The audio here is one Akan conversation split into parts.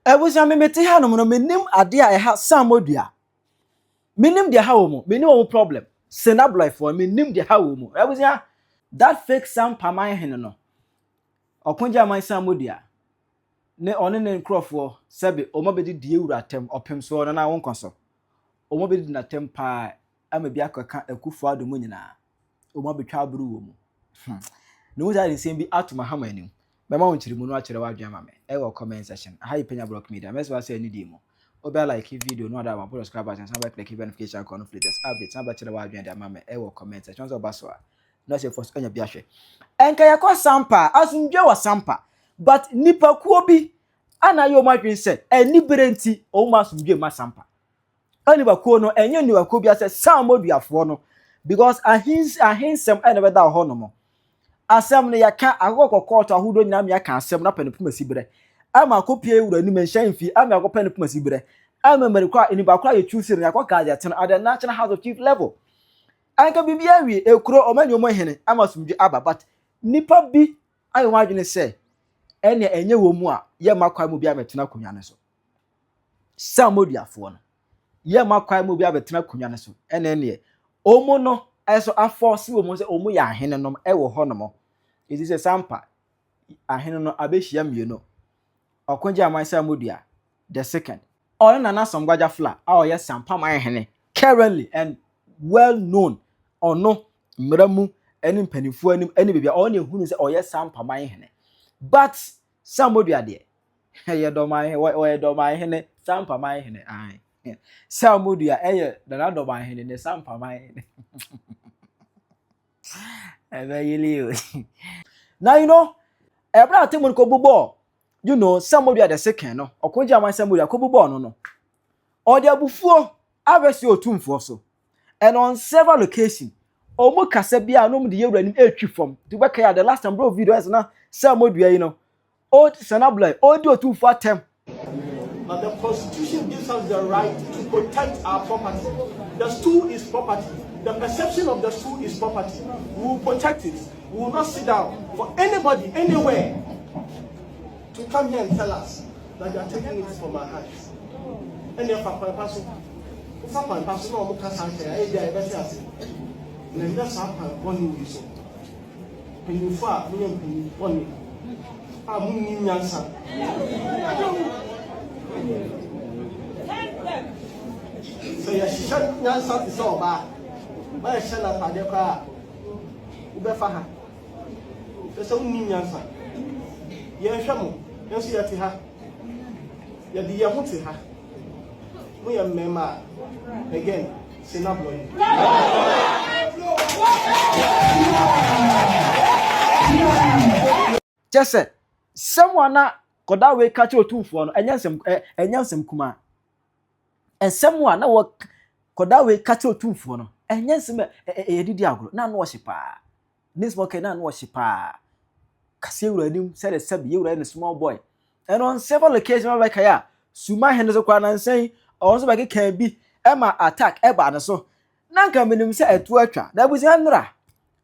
Ebusia me mete ha no no menim ade a ha samodua. Menim de ha wo mo, menim wo problem. Senabloy for menim de ha wo mo. Ebusia that fake Sampahene no. Okonja man samodua. Ne one ne nkrofo sebe omabedi die wura tem opem so no na won konso. Omabedi na tem pa amabi akaka Akufo Addo mu nyina. Omabetwa aburu wo mu. No that is saying be atuma hama anim. Mama won chiri mu no akere wadwan ma me. E wo comment section. Hi Penyah block media. Mess say any demo. Obi like video no other one subscribe button and click notification icon of latest updates. Number chire wadwan de ma me. E wo comment section so baso a. No say first anya bi ahwe. Enka yakọ Sampa asundwe wa Sampa. But nipa kuo bi ana yo madwen se eni berenti o ma asundwe ma Sampa. Ani ba kuo no enye ni wa kuo bi ase samoduafo no because ahinsem ene beda ho no mo. Asem ne yaka agokọ to ahodo nyina me yaka asem na panepum asibere ama akopie wura ni menhyan fi ama akopie panepum asibere ama merikwa eni ba kwa ye choose ne yakoka ya ten at the national house of chief level anka bibia wi ekuro omani omohene ama sumdwe aba but nipa bi ayo wadwene se ene enye wo mu a ye makwa mu bia metena konwa ne so samoduafo no ye makwa mu bia betena konwa ne so ene omo no eso aforce wo mo se omo ya ahene nom ewo ho nom iti se Sampa ahene no abehia mieno okonja man samodua the second all na somgwaja fla a ye Sampahene currently and well known ono mramu eni mpanifo anim eni bebia all na ehunu se oye Sampahene but samodua de ye do man oye do man hene Sampahene ai samodua eye na do man hene ne Sampahene now you know ebra temon ko bubo you know samodua the second no okonja man samodua ko bubo no or the abufuo avesi Otumfuo so and on several occasions omo kasa bia no de yewura nim etwi form to be the last time bro video is na samodua you know old senabloy old Otumfuo atem. But the Constitution gives us the right to protect our property. The stool is property. The perception of the stool is property. We will protect it. We will not sit down for anybody, anywhere, to come here and tell us that they are taking it from our hands. And if I pass it, if I pass it, no more cash out there. I better say, and that's how one is so. When you far, one, I'm moving answer. So you shut yourself is all bad. But I shall not have your car. Ubefaha. There's only answer. You're shamu. You see at her. You're the Yamuti. We are Mema. Again, Senabloy. Just said, someone koda we catch Otumfuo no enyansem kuma and someone na wo koda we catch Otumfuo no enyansem edidi agro na no hyepa this work na no hyepa kase wura nim said sabi ye wura small boy and on several occasions ba kaya suma hene so kwa nan sen on so ba ke kan bi ema attack eba ne so na nka menim se etu atwa da busi anra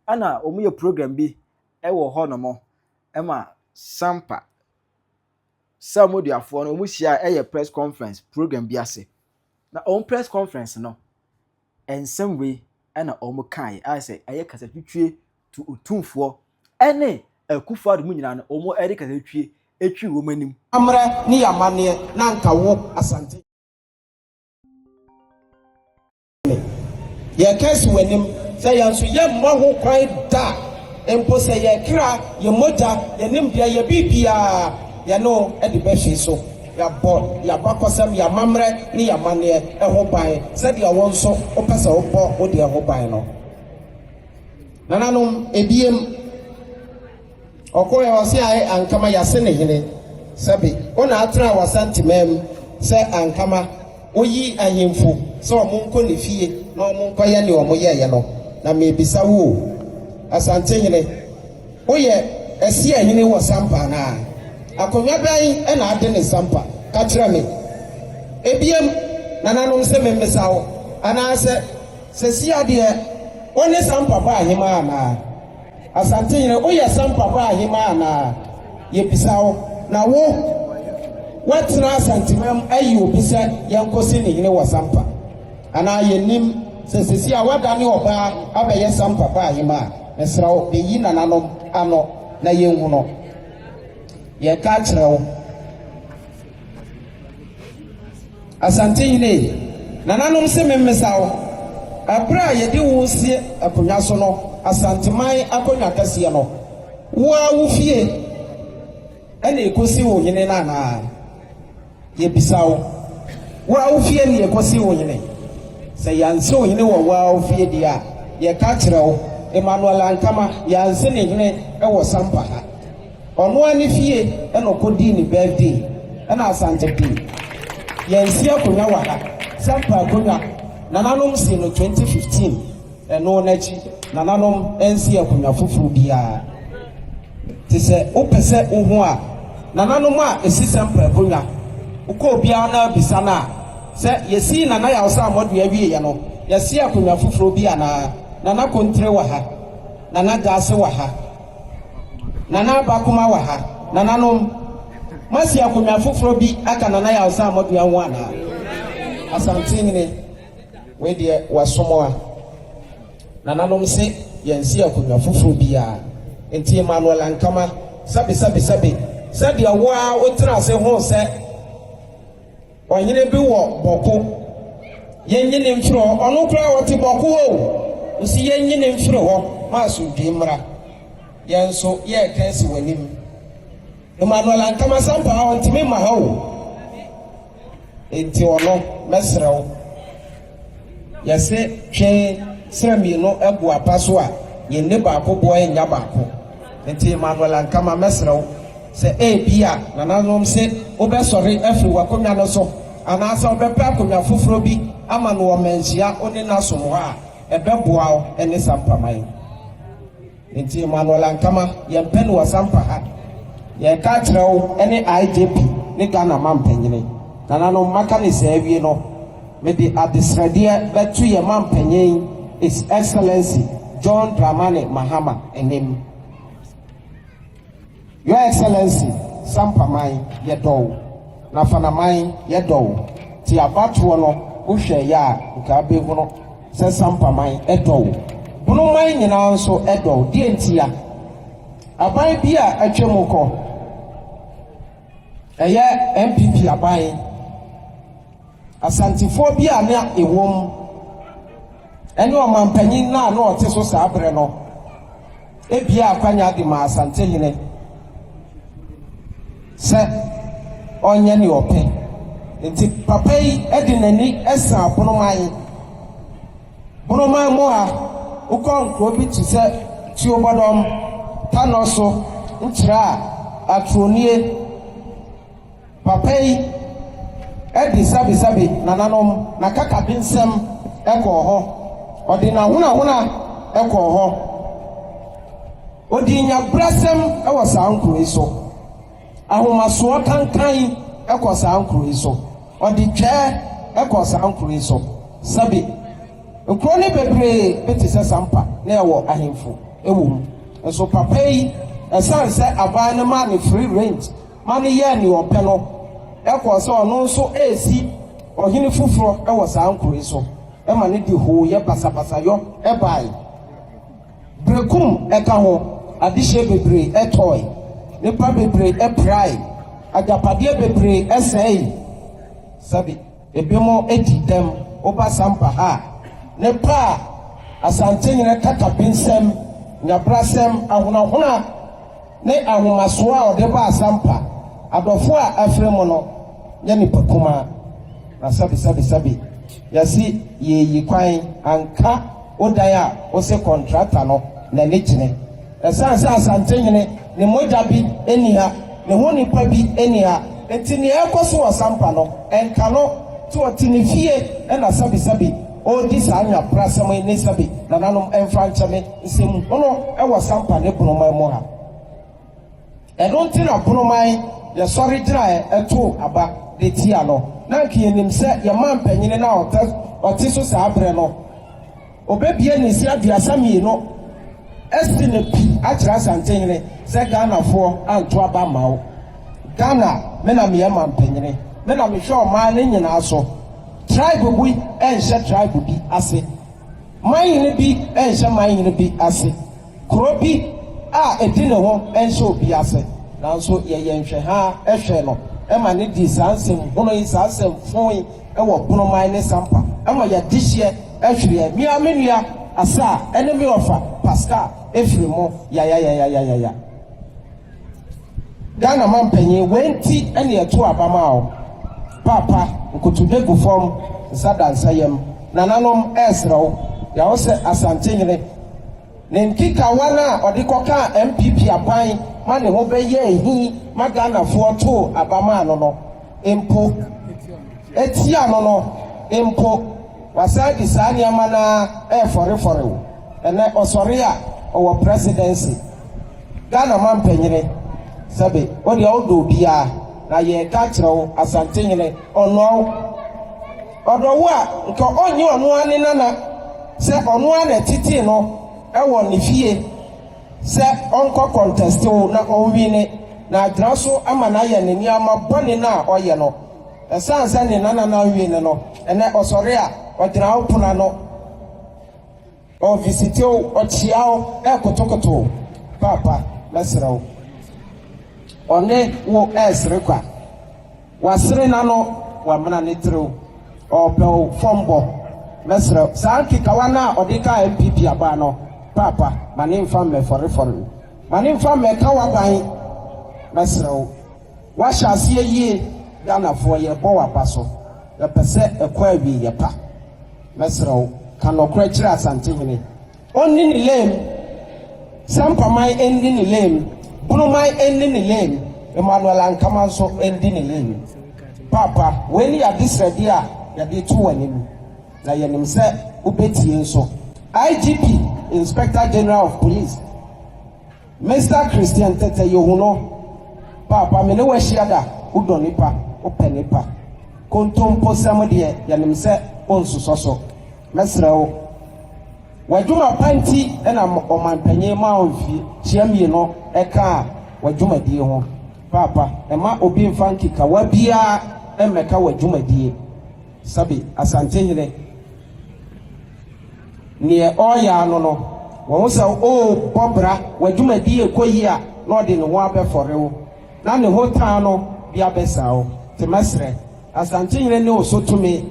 ana omu ye program bi ewo ho no mo ema Sampa samoduafo no omuhia eye press conference program bi ase na on press conference no en some way na omu kai I say eye kasa twitwe to Otumfuo ene Akufo Addo mu nyina no omu ere kasa twie etwi wo manim amra ni yamane na nka wo asante ye kesi wanim say yanso ye mmo ho kwan da empo say ye kra ye moja ye nim bia ye bibia ya no e de behwe so ya bo ya bakosam ya mamre ni yamane e ho ban said ya won so o pesa o bo o de ho ban no nananom ebiem okoye wase ai ankama yase ne hene sabi ona atra wasantimem se ankama oyi ahemfo se omonko ne fie na omonko ye ne omoye ye no na mebisa wo Asantehene oye esi ahene wo Sampa na akonwa ban na ade ne Sampa ka kira me ebiem nananom se memesa wo ana se si ade one Sampa ba ahema na Asantehene oye Sampa ba ahema na ye bisa wo na wo Wetena Asantemem ayi obi se yenkosi ne hene wɔ Sampa ana yenim sesesi a wadane oba abɛyɛ Sampa ba yima mesrawo beyi nananom ano na yenhu no ye ka kyerɛwo Asantehene nananom se memmesawo abra yedi wo sie akonya so no asanteman akonya kase no wo a wo fie ene ekosi wo hene na na ye bisawo wo a wo fie ne ekosi wo hene se yanse wo hene wo a wo fie dia ye ka kyerɛwo Emmanuel Ankama yanse ne hene e Sampa ha ono ani fie eno kodi ni birthday ena Asantehene yanse akonya wa ha Sampa akonya nananom si no 2015 eno nachi nananom ensi akonya fufuru bia tise opese ohu a nananom a esi Sampa akonya uko bia na bisana se yesi nana ya osa amodu awie ye no yesi akonya fufuru bia na nana kontre wa ha nana gase wa ha nana bakuma wa ha nananom masi akonya fufuru bi aka nana ya osa amodu anwa na Asantehene we de wasomoa nananom se yensi akonya fufuru bia enti Emmanuel Ankama sabi sadi awa otra se ho se onyine bi wo boko yenyine mfiro ono kura wote boko ho usi yenyine mfiro ho maso dwimra yenso ye kansi wanim Emmanuel Ankama Sampa ontime ma ha o enti ono mesrewo yase twen srami no egu apaso a ye ne baako boy nya baako enti Emmanuel Ankama mesrewo se bia nananom se obesori afri wakonya no so anasa obepa akonya fufuro bi ama no menhia oni nasom ha ebeboa ene Sampa mai enti Emmanuel Ankama ye pen wa Sampa ha ye ka kyerɛw ene IJP ne Ghana mampanyine nananom maka ne se awie no me the adisradia betu ye mampanyin His Excellency John Dramani Mahama enem Your Excellency Sampa mai ye do na fana mai ye do ti abatu no uhwe ya nka be hu no se Sampa mai edo bunu mai nyina nso edo die ntia aban bi a atwemu ko eye MPP aban Asantefo bi a na ewom ene o mampanyin na na ote so sabre no ebia akwanya de ma Asantehene se onye ni ope enti papa yi edinani esa abonoman mo a ukon bi ti se ti obodom tanoso ntra atronie papa yi edi sabi nananom na kaka binsem eko ho odi na huna eko ho odi nya brasem ewo sankro so ahomaso kankan eko sankro so odi twa eko sankro so sabi nkro ne bebre beti se Sampa na ewo ahemfo ewo so papa yi esanse aban ne ma ne free range ma ne ye ni openo eko so no so esi ohini fufuro ewo sankro so e ma ne di ho ye basabasa yo e bai brekum eka ho adihye bebre etoy nipa bebre e prai agapade bebre esei sabi ebimo edidem oba Sampa ha nipa Asantehene kaka binsem nyabrasem ahuna ne ahomaso a ode ba Sampa adofo a afremo no ye nipa kuma na sabi yasi ye yikwan anka odan a o se contractor no na legine esanse Asantehene ne moja bi eniha ne ho nipa bi eniha enti ne ekoso wa Sampa no enka no to otinifie na sabi o di sanya prasama ne sabi na nanom enfranchame nsem ono ewo Sampa ne bonoman mo ha don't think abonoman ya sorry dry eto aba de tia no na nkiyenim se ya mampanyine na oti so sabre no obebie ne si aduasa mi no esti ne pi akira Asantehene se Ghana fo anto aba mawo Ghana me na me man penyere me na me hwe man ne nyina so tribe bi enhye tribe bi ase man ne bi enhye man ne bi ase kro bi a edi ne ho enhye obi ase nanso ye nhwe ha ehwe no e ma ne di sansem hono yi sansem fon e wo bono man ne sampa e ma ya dihye ehwe mi amenua asa ene me ofa pascal efiri mo ya Ghana man penye wenti ene eto abama o papa nkotude gu form sada nsayem nananom esrew ya wo se Asantehene ne nkika wana odikoka MPP aban ma ne ho beye ehi ma Ghana fo to abama no empo etia no empo wasadi sani amana fore wo ene osore a owo presidency Ghana man penyere sabe odi odo bia na ye ka kyerɛw Asantehene ɔno ɔdɔwo a nka ɔnye ɔno ane nana sɛ ɔno ana titi no ɛwɔ ne fie sɛ ɔnkɔ contest na ɔnwine na adra so ama na yɛ ne nneɛma bɔne na ɔyɛ no ɛsan sɛ ne nana na nwine no ɛnɛ ɔsɔre a ɔgyina wo pona no ɔvisite wo ɔkyia wo ɛkotokoto papa mɛsrɛ wo one wo esre kwa wasre na no wa mana ne tro ope fombo mesre sanki kawana odika MPP aba no papa mane mfa me fore mane mfa me kawa ban mesre wa hyase yie Ghana fo ye bo wa paso ye pese ekwa awi ye pa mesre kanokra kira Asantehene onni ni lem Sampahene endi ni lem Bunumai endi ni lem Emmanuel Ankama so endi ni lem papa when you are this ready ya de to wanim na yenim se ubetie so IGP Inspector General of Police Mr. Christian Tete Yohuno papa me ne wa shiada udonipa openipa kontompo samode yenim se onsusoso mesrewo wajuma panti ena omanpanyi ma onfi chiamie no eka wajuma die ho papa ema obi mfanki ka wabia emeka wajuma die sabi Asantehene ne oya no wo se o bobra wajuma die koyi a no de ne ho abeforewo na ne ho tan no bia besawo te mesre Asantehene ne osotumi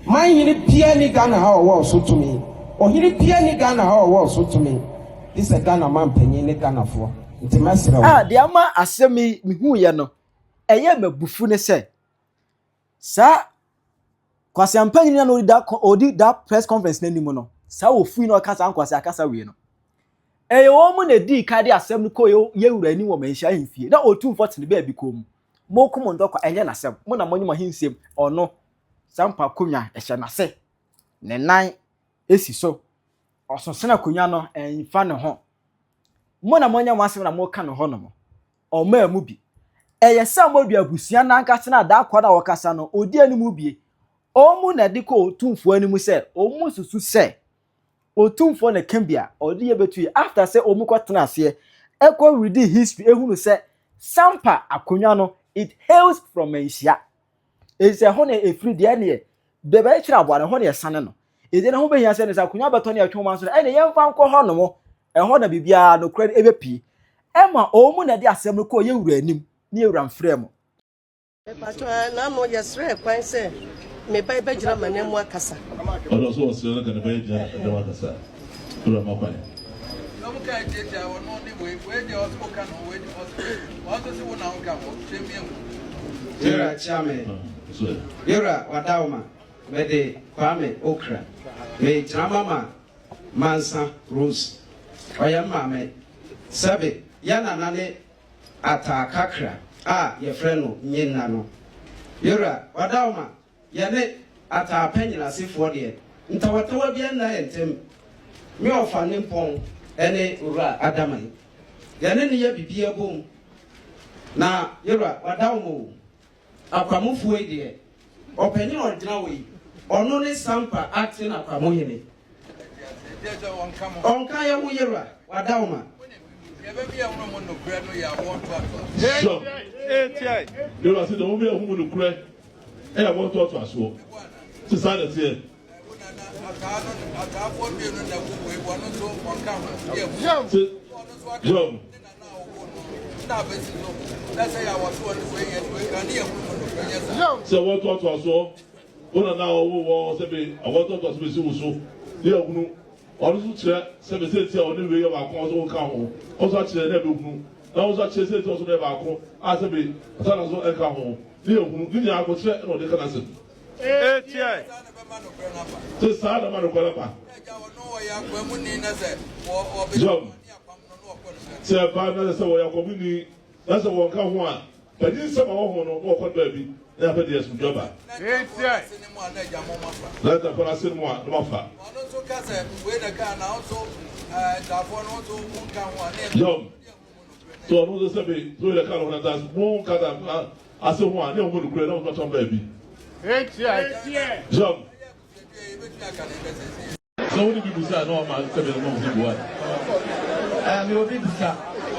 man yiri pia ni Ghana ha wo osotumi ohiri pia ni Ghana ha wo osotumi this a Ghana man penye ni Ghana fo nti mesre de ama asemi mihu ye no eye mabufu ne se sa kwase ampanyi na odi that press conference nanimu no sa ofu no kasa ankwase akasa we no eye wo mu na di ka de asem ko ye wura ni wo manhia hemfie na Otumfuo tene ba bi kom mokum ndokwa enye na asem mo na monyi hensiem ono sampa konwa ehye na se ne nan esi so ososena konwa no enfa ne ho mo na monya wasem na mo ka ne ho no mo o ma mu bi eye samodu abusia na nkase na da akwada wokasa no odi animu bie o mu na de ko Otumfuo animu se o mu susu se Otumfuo na kambia odi ye betu after se o mu kwatena ase ekwa read history ehunu se sampa akonwa no it hails from Asia is a honey a free de ne de ba kira abo ne ho ne sane no ede ne ho be hia se ne sa akonwa beto ne atwom anso e ne yemfa nko ho no mo e ho na bibia no kra ebe pi ema o mu na de asem ko ye wura anim ni ewura mfrɛ mo pato na mo yesre kwan se me bai ba gira manemu akasa odo so osre na kan bai gira manemu akasa tura makwan no mo ka jeja wono ni we de osko kan we de osko se wona onka mo twemiem Yura chame Yura wadauma mede kwame okra me tramama mansa rose oya mame sabe yana nane atakakra ye freno nyina no Yura wadauma yane atapenyina sifo de ntawatawa bia na entem me ofa ne mpon ene ura adamai yane ne ya bibia bom na Yura wadauma akwamufuo de openye odina we ono ne sampa acting akwamuhene onka ya wo Yura wadauma Sure. You are saying the only who will cry. I want to ask you. To sign it here. John. So what to ask you? One now who say I want to ask you so. Yeah, also chere se be se tia oni we ba ko so ka ho also chere na be hunu na also chere se to so be ba ko a se be ta na so e ka ho ni hunu ni ya ko chere no de kana se tie to sa na ma no ko na pa job se ba na se wo ya ko ni na se wo ka ho a ba ni se ma ho no ko ba bi na fa de su joba tie let the for asin mo no fa John, so I know the same. So the kind of that won't cut up. I said, one, you want to create out some baby. John. So many people say, no, I'm 7 months ago. You will be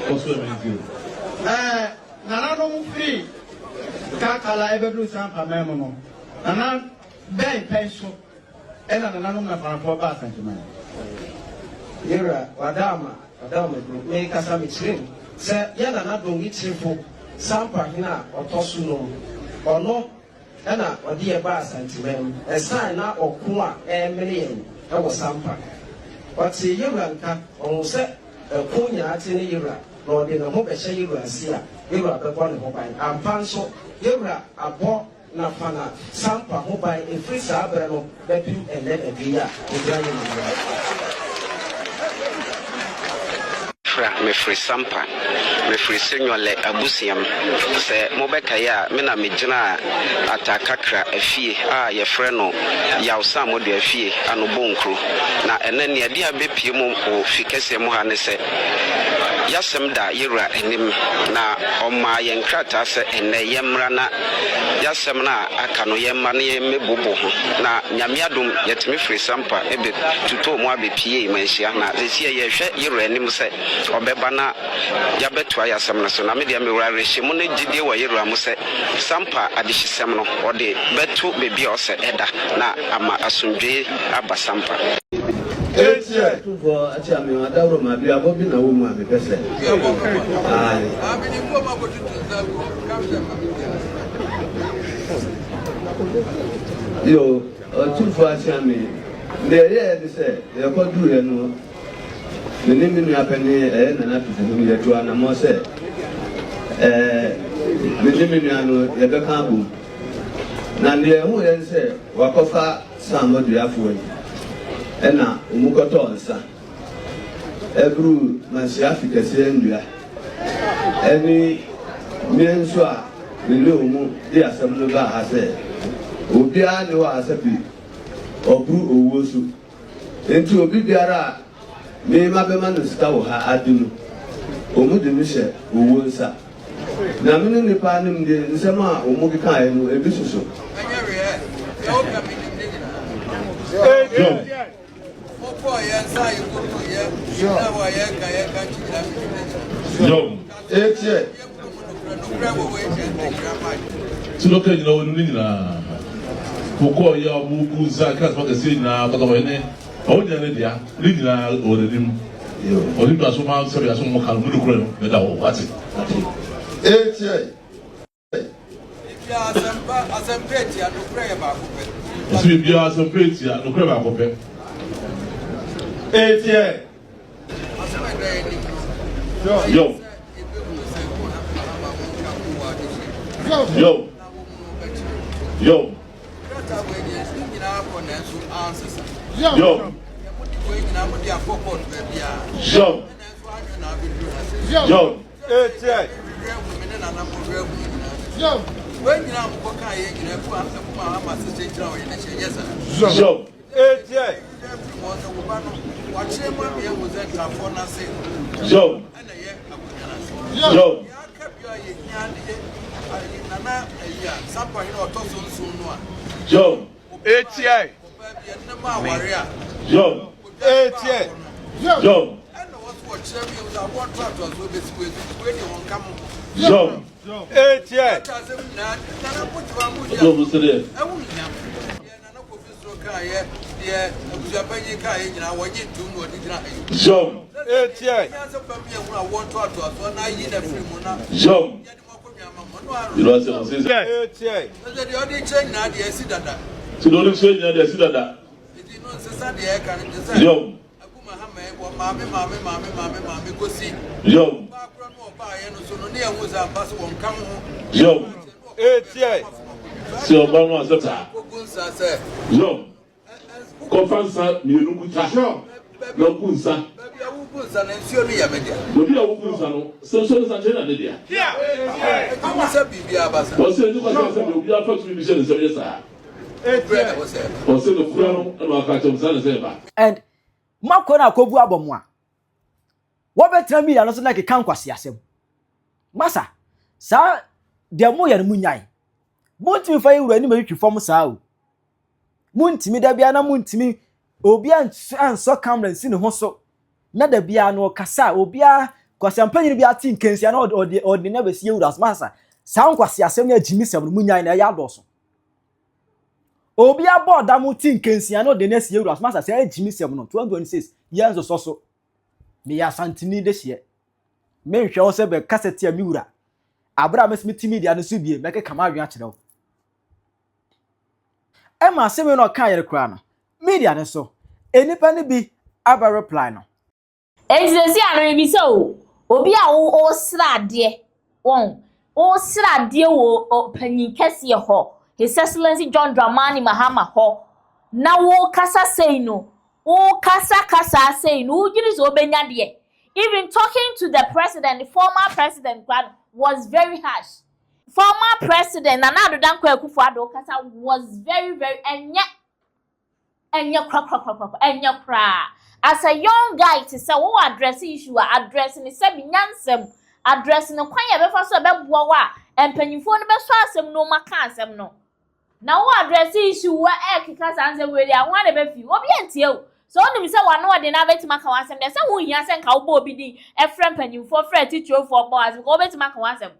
what's the Nana don't free. Kakala ever do some memo. Nana, Ben pencil. And another number for a sentiment. Yera, Wadama, make us a trim. Say, Yana, not don't eat for Sampahene or Tosuno or no, Anna or dear bar sentiment, a sign now or Kuma and million. That was Sampa. But see, Yuranka, or set a Penyah in Yera, nor did a hope a shay you see, Yera the one mobile, and Panso, Yera, a ball. Na fana sampa mobile in free sabrano bepi and let a via me free sampa me free senior le abusiam se mobeka ya me na me gina atakakra afie a ye freno ya usamo de afie anu bonkru na ene ne dia bepie mu o fikese mu ha ne se yasem da yira enim na oma ye nkrata se ene yemra na yasem na aka no yemma ne mebobo ho na nyamiadom yetimi free sampa ebe tuto mu abepie manhia na sesi ye hwe yira enim se obeba na yabeto ayasem na so na me dia me wura rehye mu ne gidie wa yira mu se sampa adehysem no ode beto bebi o se eda na ama asundwe aba sampa tu for acha me wadawro ma bia bobi na wo mu abi pese yo tu for acha me de ye de se ye ko du ye no ne ni minu apene na na tufu mu ye tu ana mo se ne ni minu anu ye be kan bu na ne hu ye se wakofa samodu afo ni ena umukoto nsa ebru mansi Africa se ndua eni mienso a mele omu de asem no ba ha se obi a ne wa asabi obru owo so enti obi biara me ma be ma no sta wo ha adunu omu de mi hye owo nsa na me ni pa nim de nsem a omu keka e no ebi soso John. etie Tuloka ni no ni na poko ya buku za class ba kasi na ba ko ne o nya ne dia ni na o de nim o ni to so ma se ya so mo kan mu de kure no me da o ati etie ya asempeti ya no kure ba ko pe si bi ya asempeti ya no kure ba ko pe etie yo yo yo yo yo Joe. Joe. Joe. Joe. John. Confansa miunukuta. Lokunsa. Obi awukunsa no. So Santehene de dia. Amasa bibia basa. O se nduka se obi afa tu bi se ne se sa. O se no kura no na aka chom sa ne se ba. And mako na akobu abomu a. Wo betra mi ya no so na ke kan kwase asem. Masa sa de mo ya no munyai. Montimi fa yiwura ni ma twi fom sa o. Muntimi da bia na muntimi obi anso camera nsi ne ho so na da bia no kasa obi a kwasampanyini bia tin kensia na odi na besi yiwura asmasa sa nkwase asem na jimi sem no munyai na ya doso obi a boda mu tin kensia na odi na si yiwura asmasa sa jimi sem no 2026 yenzo so me ya santini de hye me nhwe wo se be cassette a miwura abra mesmiti media no so bie meke kama adwen a kyerɛw Emma seme no kan yere kra no media ne so enipa ne bi aba reply no Exesi anu bi so obi a wo srade won o srade wo panyin kese ho His Excellency John Dramani Mahama ho na wo kasa sei no wo kasa sei no ugiri so benya de even talking to the president, the former president was very harsh. Former president Nana Adodankwa Akufo Addo kasa was very enya kra. As a young guy to say wo address issue addressing se binyansem addressing kwan ye befa so be boa wa empanyimfo no be so asem no maka asem no na wo address issue wa kika sanse we dia wan be fi obi antie o so onim se wa no de na betima ka wasem de se wo hia se nka wo bo obi din efrem panyimfo frɛ teacherfo boys ko betima ka wasem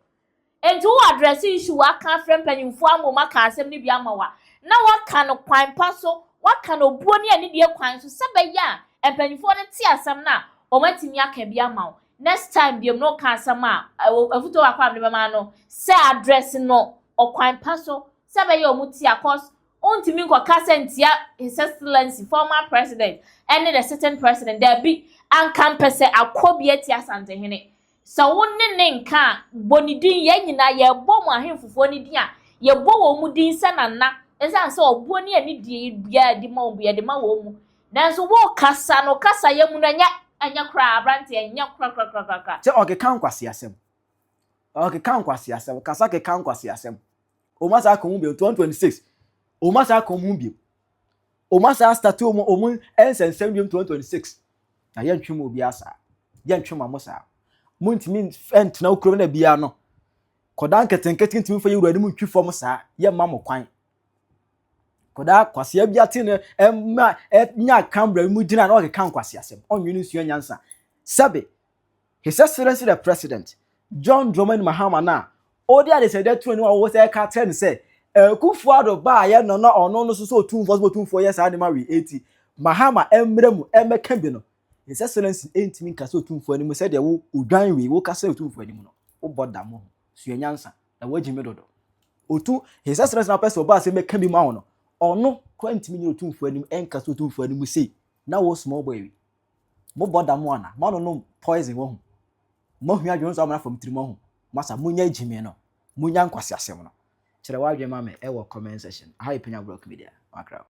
enti wo address issue wa ka frem panyimfo amoma ka asem ni bia ma wa na wa ka no kwan pa so wa ka no buo ni ani de kwan so se be ya empanyimfo ne ti asem na o matimi aka bia ma wo next time biem no ka asem a afuto wa kwa me ma no se address no o kwan pa so se be ya o muti akos ontimi nko kasentia His Excellency former president and the certain president there be an campese akobie ti Asantehene so wonne ne nka bonidin ye nyina ye bom ahemfofo ni din a ye bo wo mu din sanana esan so obo ni ani die bia di ma obo ye de ma wo mu nanso wo kasa no kasa ye mu na anya kra abrante anya kra se oke kan kwase asem kasa ke kan kwase asem o ma sa ko mu be 2026 o ma sa ko mu bi o ma sa start o mu ensensem bi 2026 na ye ntwe mu obi asa ye ntwe ma mo sa muntimi entna okro na bia no kodan ketenketi ntimi fa yiwura ni mu ntwi fom sa ye ma mo kwan koda kwase abia ti ne nya camera mu gina na o ke kan kwase asem onwini nsuo nyansa sabe His Excellency the President John Dramani Mahama na odi ade se de tu ni wo se ka ten se Akufo Addo ba ye no ono so Otumfuo yes ade ma we 80 Mahama emremu emeka bi no His Excellency entimi nka se Otumfuo ni mu se de wo odwan we wo ka se Otumfuo ni mu no wo boda mo suo nyansa na wagime dodo His Excellency na person ba se meka bi ma ono ono kwantimi ni Otumfuo ni mu enka se Otumfuo ni mu sei na wo small boy mo boda mo ana ma no poison wo hu mo hua dwon so amana from trimo hu masa munya jime no munya nkwase asem no kire wa dwe ma me e wo comment section hi Penyah Media makra